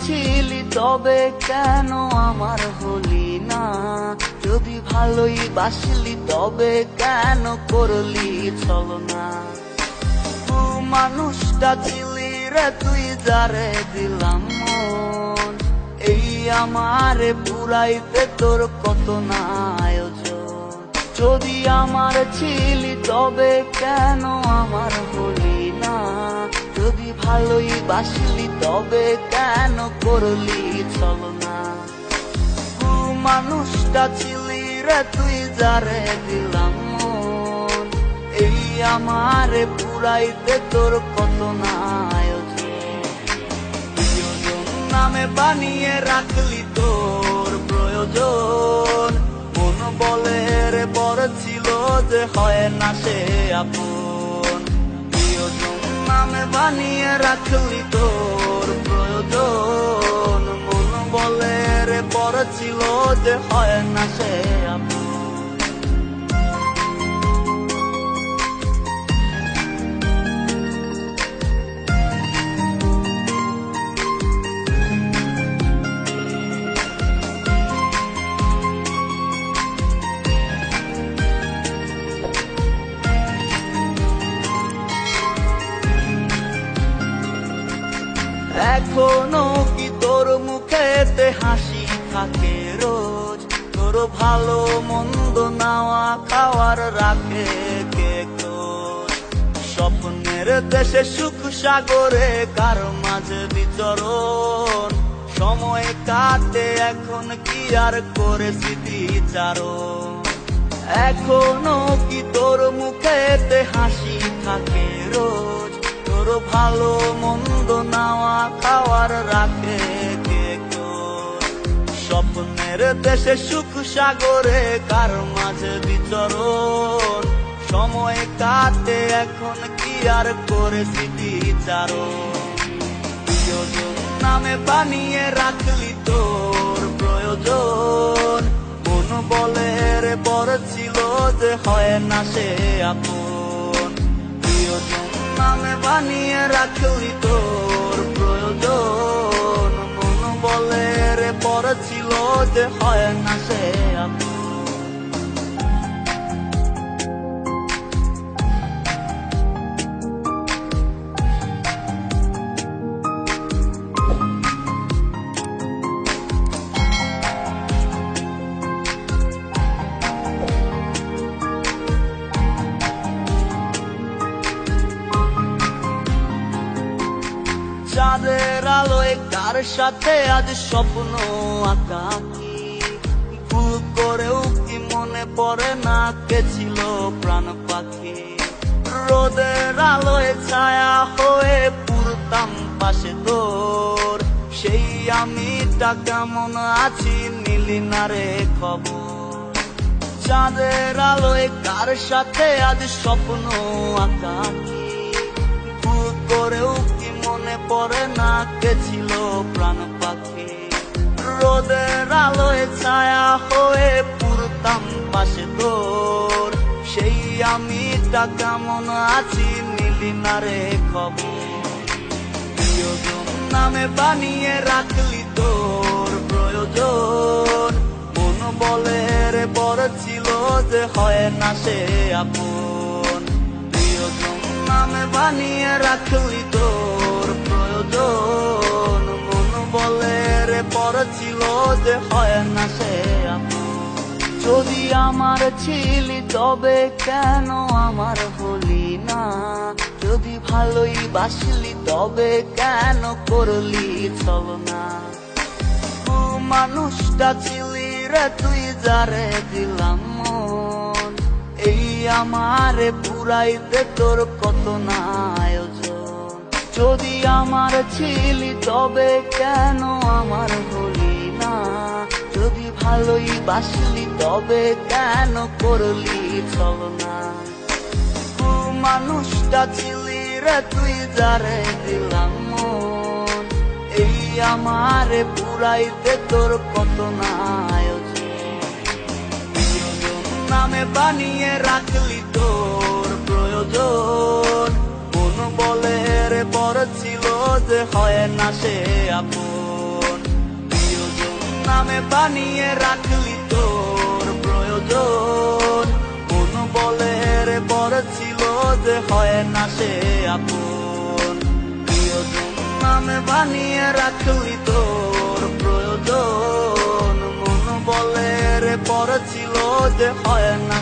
ছিলি তবে কেন আমার হলি না? যদি ভালোই বাসলি তবে কেন করলি ছলনা? মানুষটা ছিলি রে তুই যারে দিলাম মন, এই আমারে পুরাইতে তোর কত না আয়োজন। যদি আমার ছিলি তবে কেন আমার হলি না? যদি ভালোই বাসলি তবে কেন করলি ছলনা? মানুষটা ছিলি রে তুই যারে দিলাম মন, এই আমারে পুরাইতে তোর কত না আয়োজন। প্রিয়জন নামে বানিয়ে রাখলি তোর প্রয়োজন, মন বলে রে বড় ছিল যে হয় না সে আপন। প্রিয়জন নামে বানিয়ে রাখলি তোর প্রয়োজন, মন বলে রে বড় ছিল যে হয় না সে আপন। এখনো কি তোর মুখেতে হাসি থাকে রোজ? তোর ভালো মন্দ নাওয়া খাওয়ার রাখে কে খোঁজ? স্বপ্নের দেশে সুখ সাগরে কার মাঝে বিচরণ, সময় কাটে এখন কি আর করে স্মৃতিচারণ। এখনো কি তোর মুখেতে হাসি থাকে রোজ? তোর ভালো মন্দ নাওয়া খাওয়ার রাখে কে খোঁজ? স্বপ্নের দেশে সুখ সাগরে কার মাঝে বিচরণ, সময় কাটে এখন কি আর করে স্মৃতিচারণ। প্রিয়জন নামে বানিয়ে রাখলি তোর প্রয়োজন, মন বলে রে বড় ছিল যে হয় না সে আপন। প্রিয়জন নামে বানিয়ে রাখলি তোর প্রয়োজন, মন বলে রে বড় ছিল যে হয় না সে আপন। চাঁদের আলোয় কার সাথে আজ স্বপ্ন আঁকাকি, ভুল করেও কি মনে পড়ে না কে ছিল প্রাণ পাখি? রোদের আলোয় ছায়া হয়ে পুরতাম পাশে তোর, সেই আমিটা কেমন আছি নিলি না রে খবর? চাঁদের আলোয় কার সাথে আজ স্বপ্ন আঁকাকি, ভুল করেও মনে পড়ে না কে ছিল প্রাণ পাখি? রোদের আলোয় ছায়া হয়ে পুরতাম পাশে তোর, সেই আমিটা কেমন আছি নিলি না রে খবর? প্রিয়জন নামে বানিয়ে রাখলি তোর প্রয়োজন, মন বলে রে বড় ছিল যে হয় না সে আপন। প্রিয়জন নামে বানিয়ে রাখলি তোর প্রয়োজন, মন বলে রে বড় ছিল যে হয় না সে আপন। যদি আমার ছিলি তবে কেন আমার হলি না? যদি ভালোই বাসলি তবে কেন করলি ছলনা? মানুষটা ছিলি রে তুই যারে দিলাম মন, এই আমারে পুরাইতে তোর কত না আয়োজন। যদি আমার ছিলি তবে কেন আমার হলি না? যদি ভালোই বাসলি তবে কেন করলি ছলনা? মানুষটা ছিলি রে তুই যারে দিলাম মন, এই আমারে পুরাইতে তোর কত না আয়োজন। প্রিয়জন নামে বানিয়ে রাখলি তোর প্রয়োজন, বলে রে বড় ছিল যে হয় না সে আপন। নামে বানিয়ে রাখলি তোর প্রয়োজন। মন বলে রে পড়েছিল যে হয় না সে আপন, প্রিয়জন নামে বানিয়ে রাখলি তোর প্রয়োজন। মন বলে রে পড়েছিল যে হয় না